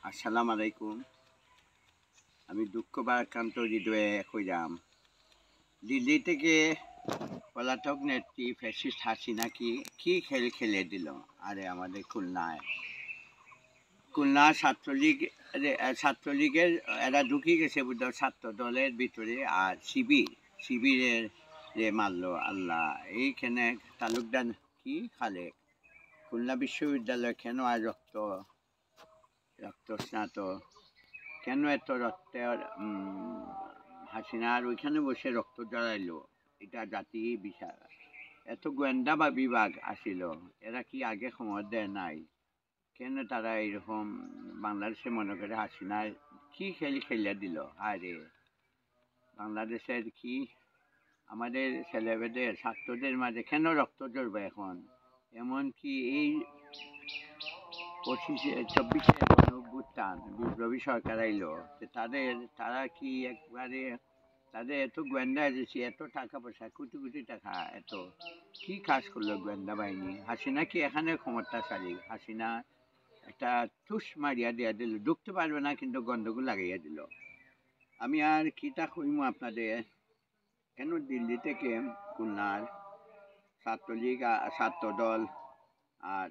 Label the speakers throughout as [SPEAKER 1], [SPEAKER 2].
[SPEAKER 1] আসসালামু আলাইকুম। আমি দুঃখ ভারাক্রান্ত হৃদয়ে কইরাম, দিল্লি থেকে পলাতক নেত্রী ফ্যাসিস্ট হাসিনা কি খেল খেলে দিল। আরে আমাদের খুলনা ছাত্রলীগের এরা ঢুকে গেছে বুঝলো ছাত্র দলের ভিতরে, আর শিবিরের যে মারলো আল্লাহ। এইখানে তালুকদার কি খালে খুলনা বিশ্ববিদ্যালয় কেন আর রক্তস্নাত, কেন এত রক্তের হাসিনার ওইখানে বসে রক্ত জড়াইলো, এটা জাতি বিচার। এত গোয়েন্দা বা বিভাগ আসিল, এরা কি আগে খবর দেয় নাই? কেন তারা এরকম বাংলাদেশে মনে করে হাসিনার কি খেলিয়া দিল? আরে বাংলাদেশের কি আমাদের ছেলেমেয়েদের ছাত্রদের মাঝে কেন রক্ত ঝরবে এখন? এমনকি এই 24-এ গণঅভ্যুত্থান বিপ্লবী সরকার আইলো, তারা কি একবারে তাদের এত গোয়েন্দা এজেন্সি, এত টাকা পয়সা, কোটি কোটি টাকা, এত কি কাজ করলো গোয়েন্দা বাহিনী? হাসিনা কি এখানে ক্ষমতাশালী? হাসিনা একটা ঠুস মারিয়া দিয়া দিল, ঢুকতে পারবে না কিন্তু গন্ডগোল লাগাইয়া দিল। আমি আর কিতা কইমু আপনাদের, কেন দিল্লি থেকে খুলনার ছাত্রলীগ ছাত্রদল আর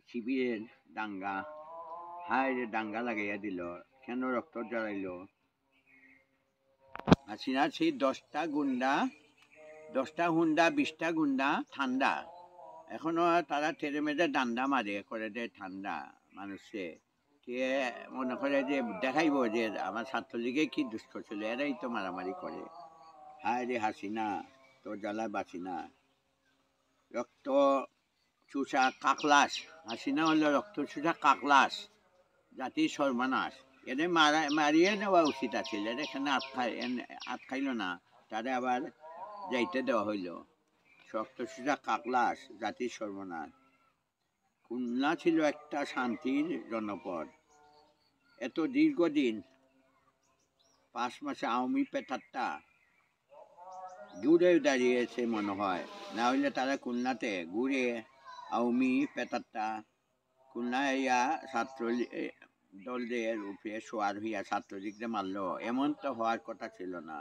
[SPEAKER 1] শিবিরের দাঙ্গা, হায় রে দাঙ্গা লাগাইয়া দিল, কেন রক্ত জড়াইলো? হাসিনার সেই 10টা হুন্ডা 20টা গুন্ডা ঠান্ডা, এখনো তারা ঠেলে মেঝে ডান্ডা মারে করে দেয় ঠান্ডা মানুষে। কে মনে করে যে দেখাইবো যে আমার ছাত্রলীগে কি দুষ্ট ছিল, এরাই তো মারামারি করে। হায় রে হাসিনা, তোর জ্বালায় বাঁচি না। রক্ত চুষা কাকলাস, হাসিনা হলো রক্ত চুষা কাকলাস, জাতির সর্বনাশ। এদের মারিয়ে নেওয়া উচিত আছিল, এর এখানে আটকাইল না, তারা আবার যাইতে দেওয়া হইল। রক্ত চুষা কাকলাস, জাতির সর্বনাশ। খুলনা ছিল একটা শান্তির জনপদ। এত দীর্ঘদিন 5 মাসে আওয়ামী পেতারটা ঘুরে দাঁড়িয়েছে মনে হয়, না হইলে তারা খুলনাতে ঘুরে আওয়ামী পেতারটা খুলনা ইয়া ছাত্র দলদের উপরে সোয়ার হইয়া ছাত্রলীগদের মারলো, এমন তো হওয়ার কথা ছিল না।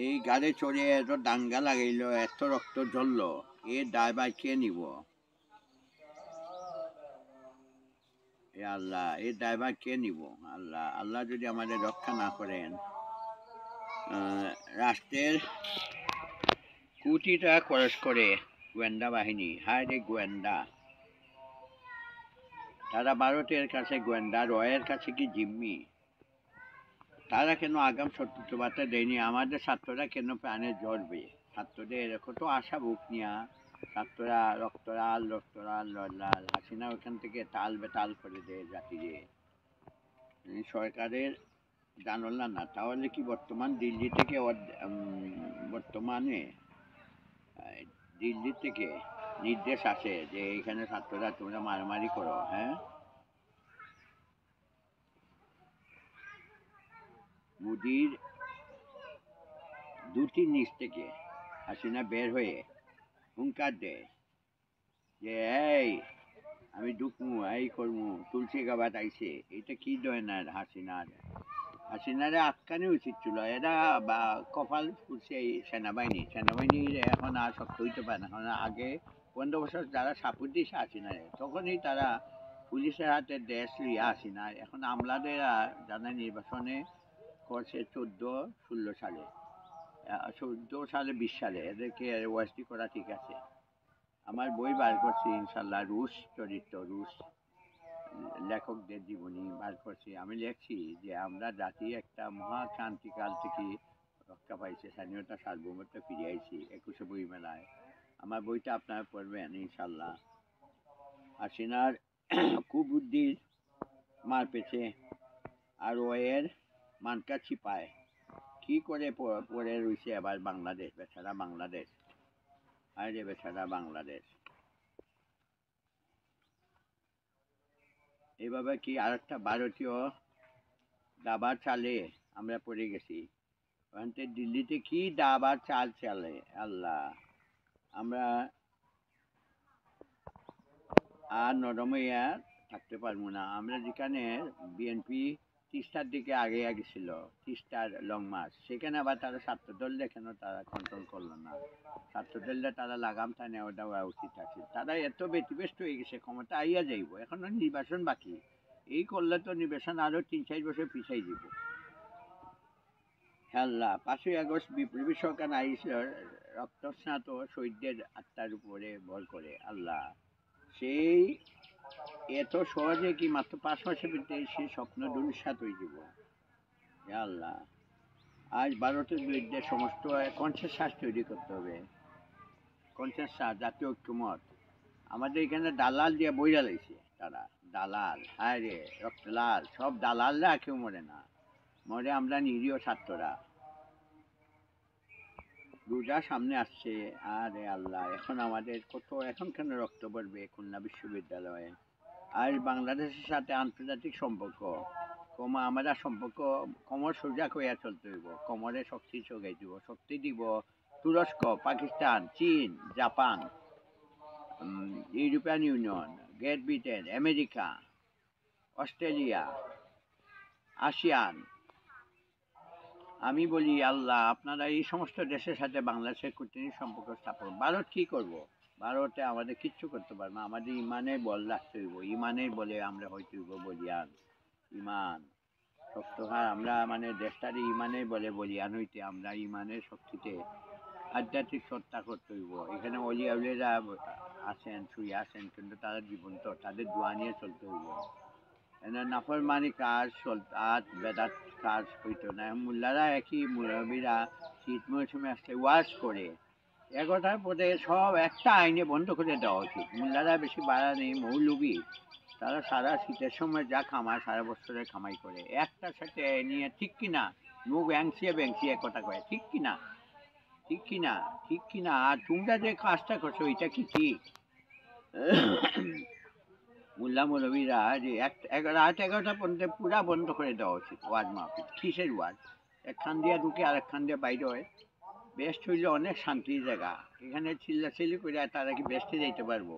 [SPEAKER 1] এই গাড়ি চড়ে এত দাঙ্গা লাগাইল, এত রক্ত ঝরলো, এ দায়ভার কে নিব? আল্লাহ, এই ড্রাইভার কে নিব? আল্লাহ, আল্লাহ যদি আমাদের রক্ষা না করেন। রাষ্ট্রের কোটি টাকা খরচ করে গোয়েন্দা বাহিনী, হায় রে গোয়েন্দা, তারা ভারতের কাছে গোয়েন্দা, রয়ের কাছে কি জিম্মি? তারা কেন আগাম সতর্কবার্তা দেয়নি? আমাদের ছাত্ররা কেন প্রাণে ঝরবে? ছাত্রদের কত আশা বুক নিয়া ছাত্ররা রক্তরাল লাল, হাসিনা ওখান থেকে তাল বেতাল করে দেয় জাতিরে। সরকারের জানল না, তাহলে কি বর্তমানে দিল্লি থেকে নির্দেশ আছে যে এখানে ছাত্ররা তোমরা মারামারি করো? হ্যাঁ, মোদির দুটির নিচ থেকে হাসিনা বের হয়ে হুঙ্কার দেয় যে এই আমি ঢুকমু, এই করমু, তুলসী গাবাত আইছে। এটা কি ধরনের হাসিনারে আটকানো উচিত ছিল। এরা বা কপাল ফুটছে এই সেনাবাহিনীর এখন আর শক্ত হইতে পারে না। কারণ আগে 15 বছর যারা সাপোর্ট দিয়েছে হাসিনারে, তখনই তারা পুলিশের হাতে দেশ লিয়া হাসিনা। এখন আমলাদের যারা নির্বাচনে করছে 14-16 সালে, 14 সালে 20 সালে, এদেরকে ওয়াইসি করা ঠিক আছে। আমার বই বার করছি ইনশাল্লাহ, রুশ লেখকদের জীবনী বার করছি। আমি লেখছি যে আমরা জাতি একটা মহাক্রান্তিকাল থেকে রক্ষা পাইছে, স্বাধীনতা সার্বভৌমত্ব ফিরে আইছি 21শে বই মেলায়। আমার বইটা আপনারা পড়বেন ইনশাল্লাহ। হাসিনার কুবুদ্ধির মার পেছে আর এর মানকা ছিপায় কি করে পড়ে রয়েছে আবার বাংলাদেশ, বেচারা বাংলাদেশ, আরে বেচারা বাংলাদেশ। এইভাবে কি আরেকটা ভারতীয় দাবার চালে আমরা পড়ে গেছি? ওখান থেকে দিল্লিতে কি দাবার চাল চালে আল্লাহ। আমরা আর নরম হইয়া থাকতে পারবো না। আমরা যেখানে বিএনপি তিস্তার দিকে আগে গেছিল, তিস্তার লং মার্চ, সেখানে আবার তারা ছাত্রদল কেন তারা কন্ট্রোল করলো না? ছাত্রদলটা তারা লাগামটা নেওয়া দেওয়া উচিত আছে। তারা এত ব্যতিব্যস্ত হয়ে গেছে, ক্ষমতা আইয়া যাইব, এখনো নির্বাচন বাকি। এই করলে তো নির্বাচন আরো 3-4 বছর পিছাই যাব। আল্লাহ, 5ই আগস্ট বিপ্লবী সরকার আইসল রক্তস্নাত শহীদদের আত্মার উপরে ভর করে। আল্লাহ, সেই এত সহজে কি মাত্র 5 মাসের ভিতরে সেই স্বপ্ন দুঃসাত হয়ে যাব? হে আল্লাহ, আজ ভারতের বিরুদ্ধে সমস্ত কনসেনসাস তৈরি করতে হবে। কনসেনসাস, জাতীয় ঐক্যমত। আমাদের এখানে দালাল দিয়ে বইরা লাইছে তারা। দালাল, হায় রে, রক্তলাল, সব দালালরা কেউ মরে না, মরে আমরা নিরীহ ছাত্ররা। রোজা সামনে আসছে, আরে আল্লাহ, এখন আমাদের কত, এখন কেন রক্ত পড়বে খুলনা বিশ্ববিদ্যালয়ে? আর বাংলাদেশের সাথে আন্তর্জাতিক সম্পর্ক আমরা সম্পর্ক কোমর সোজা কইয়া চলতে হইব। কোমরে শক্তি যোগাই দিব, শক্তি দিব তুরস্ক, পাকিস্তান, চীন, Japan, European union, great Britain, America, Australia, ASEAN. আমি বলি আল্লাহ, আপনারা এই সমস্ত দেশের সাথে বাংলাদেশের কূটনৈতিক সম্পর্ক স্থাপন। ভারত কি করব? ভারতে আমাদের কিচ্ছু করতে পারবো না। আমাদের ইমানের বল রাখতে হইব, ইমানের বলে আমরা হইতে হইব বলিয়ান। ইমান শক্ত হয়, আমরা মানে দেশটারে ইমানের বলে বলিয়ান হইতে, আমরা ইমানের শক্তিতে আধ্যাত্মিক সত্তা করতে হইব। এখানে অলি আউলিয়ারা আছেন, শুয়ে আছেন, কিন্তু তারা জীবন্ত, তাদের দোয়া নিয়ে চলতে হইব। নাফরমানি কাজ আজ বেদাত কাজ হইতো না। মোল্লারা একই মুরব্বীরা শীত মৌসুমে আসলে ওয়াশ করে 11টার পরে সব একটা আইনে বন্ধ করে দেওয়া উচিত। মোল্লারা বেশি বাড়া নেই, মৌলবি, তারা সারা শীতের সময় যা কামায় সারা বছরের কামাই করে। একটার সাথে নিয়ে ঠিক কিনা, মুখ ব্যাংসিয়ে কথা কয়, ঠিক কিনা, ঠিক কিনা, ঠিক কিনা? আর তোমরা যে কাজটা করছো এটা কি ঠিক? মোল্লা মৌলবীরা যে রাত 11টা পর্যন্ত পুরা বন্ধ করে দেওয়া উচিত ওয়াজ মাহফিল। কিসের ওয়াজ? একখান দিয়ে ঢুকে আর একখান দিয়ে বাইরে হয়। বেস্ট হইলে অনেক শান্তির জায়গা, এখানে চিল্লাচিল্লি করে তারা কি বেস্টে যাইতে পারবো?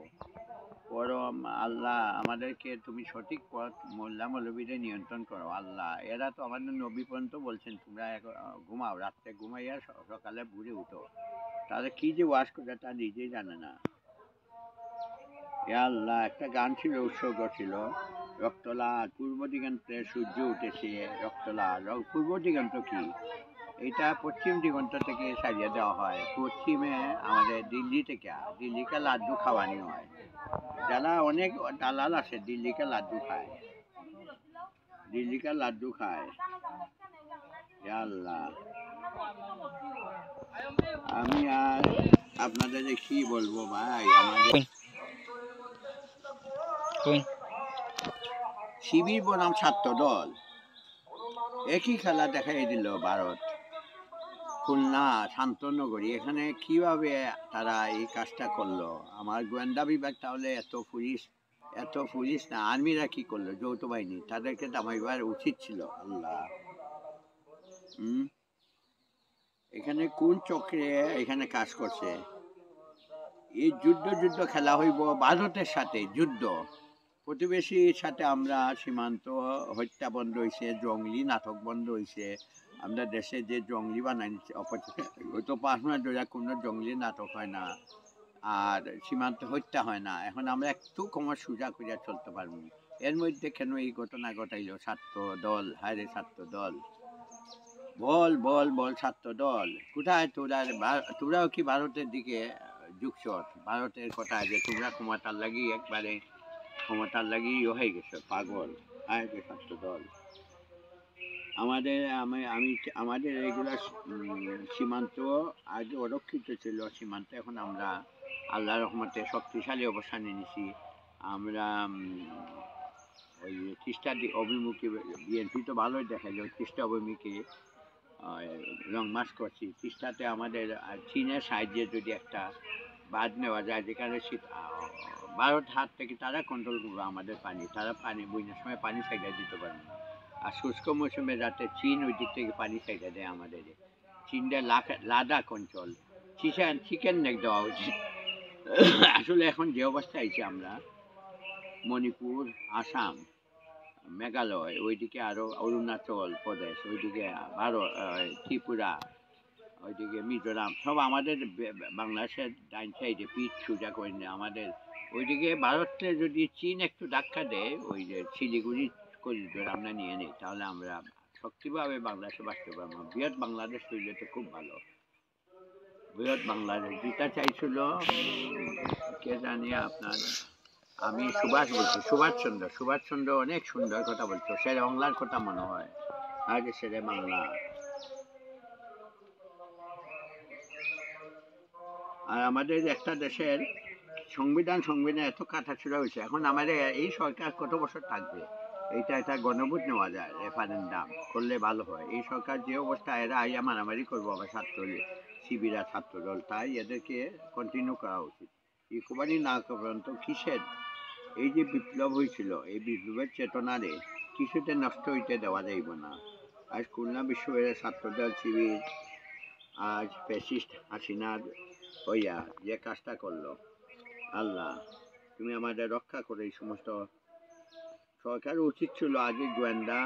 [SPEAKER 1] পরম আল্লাহ, আমাদেরকে তুমি সঠিক পথ মোল্লা মৌলবীদের নিয়ন্ত্রণ করো আল্লাহ। এরা তো আমাদের নবী পর্যন্ত বলছেন তোমরা ঘুমাও, রাত্রে ঘুমাইয়া সকালে ভোরে উঠো। তারা কি যে ওয়াজ করে তা নিজেই জানে না। আল্লাহ, একটা গান ছিল, উৎসর্গ ছিল, রক্তলাল পূর্ব দিগন্তে সূর্য উঠেছে, রক্তলাল। পূর্ব দিগন্ত কি? এটা পশ্চিম দিগন্ত থেকে সারিয়ে দেওয়া হয়। পশ্চিমে আমাদের দিল্লিকে লাড্ডু খাওয়ানি হয়। যারা অনেক দালাল আছে দিল্লিকে লাড্ডু খায়, দিল্লিকে লাড্ডু খায়। আল্লাহ, আমি আর আপনাদের কি বলবো ভাই? আমাদের শিবির বনাম ছাত্র দল একই খেলা দেখাই দিল ভারত। খুলনা শান্তনগরী, এখানে কিভাবে তারা এই কাজটা করলো? আমার গোয়েন্দা বিভাগ তাহলে এত পুলিশ না, আর্মিরা কি করলো? যৌথ বাহিনী, তাদেরকে দামাইবার উচিত ছিল। আল্লাহ, এখানে কোন চক্রে এখানে কাজ করছে? এই যুদ্ধ খেলা হইব ভারতের সাথে, যুদ্ধ। প্রতিবেশীর সাথে আমরা সীমান্ত হত্যা বন্ধ হয়েছে, জঙ্গলি নাটক বন্ধ হয়েছে। আমরা দেশে যে জঙ্গলি বানাইছে গত 5 মাস ধরে কোনো জঙ্গলি নাটক হয় না, আর সীমান্ত হত্যা হয় না। এখন আমরা একটু কমার সোজা করিয়া চলতে পারবো। এর মধ্যে কেন এই ঘটনা ঘটাইল? ছাত্র দল, হায়রে ছাত্র দল, বল বল বল, ছাত্র দল কোথায়? তোরাও কি ভারতের দিকে যুগছ? ভারতের কথা যে তোমরা ক্ষমতার লাগি একবারে ক্ষমতার লাগি হয়ে গেছে পাগল। হায়রে ছাত্র দল, আমাদের এইগুলা সীমান্ত আগে অরক্ষিত ছিল। সীমান্ত এখন আমরা আল্লাহ রহমতে শক্তিশালী অবস্থানে নিছি। আমরা ওই খ্রিস্টান অভিমুখী বিএনপি তো ভালোই দেখা যায়, খ্রিস্ট অভিমুখী লং মার্চ করছি। খ্রিস্টাতে আমাদের চীনের সাহায্যে যদি একটা বাদ নেওয়া যায়, যেখানে ভারত হাত থেকে তারা কন্ট্রোল করবে আমাদের পানি, তারা পানি বন্যার সময় পানি সাইডা দিতে পারবে না। আর শুষ্ক মৌসুমে যাতে চীন ওই দিক থেকে পানি সাইডা দেয় আমাদের। চীনটা লাদাখ অঞ্চল, চিকেন নেক দেওয়া উচিত। আসলে এখন যে অবস্থা আইছে আমরা মণিপুর, আসাম, মেঘালয়, ওইদিকে আরো অরুণাচল প্রদেশ, ওইদিকে ভারত, ত্রিপুরা, ওইদিকে মিজোরাম, সব আমাদের বাংলাদেশের ডাইন সাইডে পিঠ সোজা করে নিয়ে আমাদের ওইদিকে ভারতে যদি চীন একটু ধাক্কা দেয়, ওই যে শিলিগুড়ি করিডোর আমরা নিয়ে নিই, তাহলে আমরা শক্তিভাবে বাংলাদেশে বাঁচতে পারবো। বৃহৎ বাংলাদেশ তৈরি তো খুব ভালো। বৃহৎ বাংলাদেশ যেটা চাইছিল কে জানি আপনার, আমি সুভাষ বলছি, সুভাষচন্দ্র অনেক সুন্দর কথা বলতো, শেরে বাংলার কথা মনে হয়, আগে শেরে বাংলা। আর আমাদের একটা দেশের সংবিধান এত কাটাছুড়া হয়েছে, এখন আমাদের এই সরকার কত বছর থাকবে? এইটা একটা গণভোট নেওয়া যায়, রেফারেন্ডাম করলে ভালো হয়। এই সরকার যে অবস্থা, এরা আইয়া মারামারি করবো আবার ছাত্র শিবিরা ছাত্রদল, তাই এদেরকে কন্টিনিউ করা উচিত। ইকোবানি না পর্যন্ত কিসের এই যে বিপ্লব হয়েছিল, এই বিপ্লবের চেতনারে কিছুতে নষ্ট হইতে দেওয়া যাইব না। আজ খুলনা বিশ্ববিদ্যালয়ের ছাত্রদল শিবির আজ ফ্যাসিস্ট হাসিনার হইয়া যে কাজটা করলো, আল্লাহ তুমি আমাদের রক্ষা করে। এই সমস্ত সরকার উচিত ছিল আগে গোয়েন্দা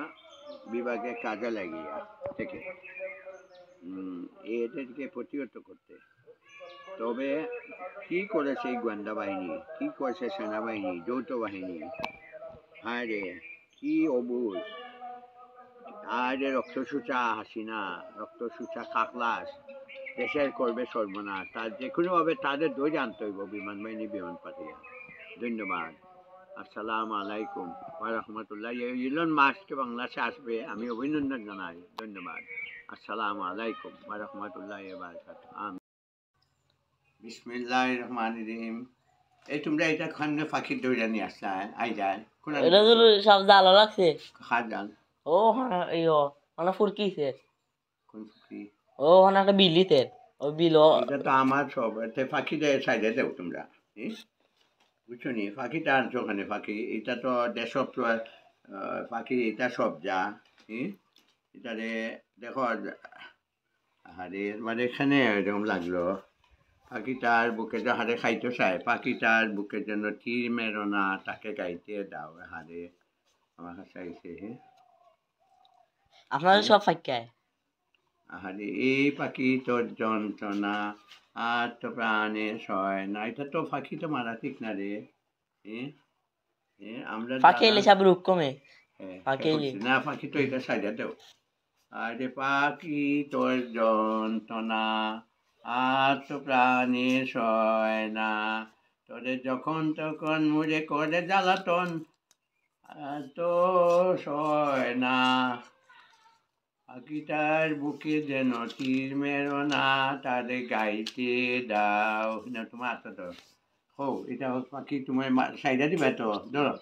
[SPEAKER 1] বিভাগে কাজে লাগিয়া থেকে এদেরকে প্রতিহত করতে। তবে কি করেছে এই গোয়েন্দা বাহিনী, কি করেছে সেনাবাহিনী, যৌথ বাহিনী, হ্যাঁ রে কি অবুঝ। আর রক্তসূচা হাসিনা, রক্তসূচা কাকলাস দেশের করবে সর্বনাশ। তার যে কোনোভাবে তাদের ধরে আনতে হইব বিমান বাহিনী, বিমান পাঠিয়ে। ধন্যবাদ। আসসালামু আলাইকুম ওয়া রাহমাতুল্লাহ। ইলন মাস্ক বাংলাদেশে আসবে, আমি অভিনন্দন জানাই। ধন্যবাদ। আসসালামু আলাইকুম ওয়া রাহমাতুল্লাহি ওয়া বারাকাতুহু। বিসমিল্লাহির রহমানির রহিম। এই তোমরা এটা খান্নে পাখি দৌড়া নিয়ে আসলা আই যায় কোন
[SPEAKER 2] এটা তো সব জালো লাগছে।
[SPEAKER 1] খাদ জাল
[SPEAKER 2] ও ইয়ো মানে ফুরকিছে।
[SPEAKER 1] কোন ফুকি?
[SPEAKER 2] ও মানে একটা বিলিতে ও বিল।
[SPEAKER 1] এটা তো আমার সব এতে পাখি দেয় সাইডে দেও তোমরা, বুঝছো নি? পাখিটা আনছো ওখানে, পাখি এটা তো দেশব পাখি, এটা সব যা এটারে দেখো। আরে মানে এখানে এরকম লাগলো, পাখিটার বুকে যে হারে খাইতে চায়, পাখিটার বুকে যেন তীর মেরো না, তাকে গাইতে দাও হারে আমার কাছে আইসে।
[SPEAKER 2] আপনাদের সব ফাঁকায়
[SPEAKER 1] আরে এই পাখি তোর যন্ত্রণা আর তো প্রাণে সয় না, এটা তো পাখি তো মারা ঠিক না রে। আমরা
[SPEAKER 2] ফাঁকে এলে সব রূপ কমে।
[SPEAKER 1] না পাখি তো এটা সাইডে দেও। আরে পাখি তোর যন্ত্রণা আর তো প্রাণে সয় না, তোরে যখন তখন মুড়ে করে জ্বালাতন আর তো সয় না। পাখিটার বুকে যেন তীর মেরো না, তারে গাইতে দাও না। তোমার আত্মা তো হো এটা পাখি তোমার সাইডা দিবে তো, ধরো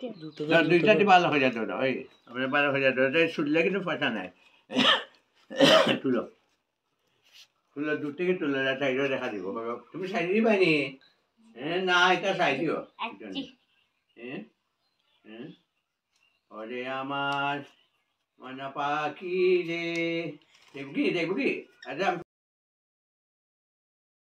[SPEAKER 1] দুইটা দিবা ভালো হয়ে যাবে। ওই আমরা ভালো হয়ে যাবে, শুনলে কিন্তু পয়সা নাই। তুলো তুলো, দূর থেকে তুলে সাইডে দেখা দিব। তুমি সাইড দিবা নি? না এটা সাইড দিও। ওরে আমার মনা পাখি রে, দেখবি দেখবি। আচ্ছা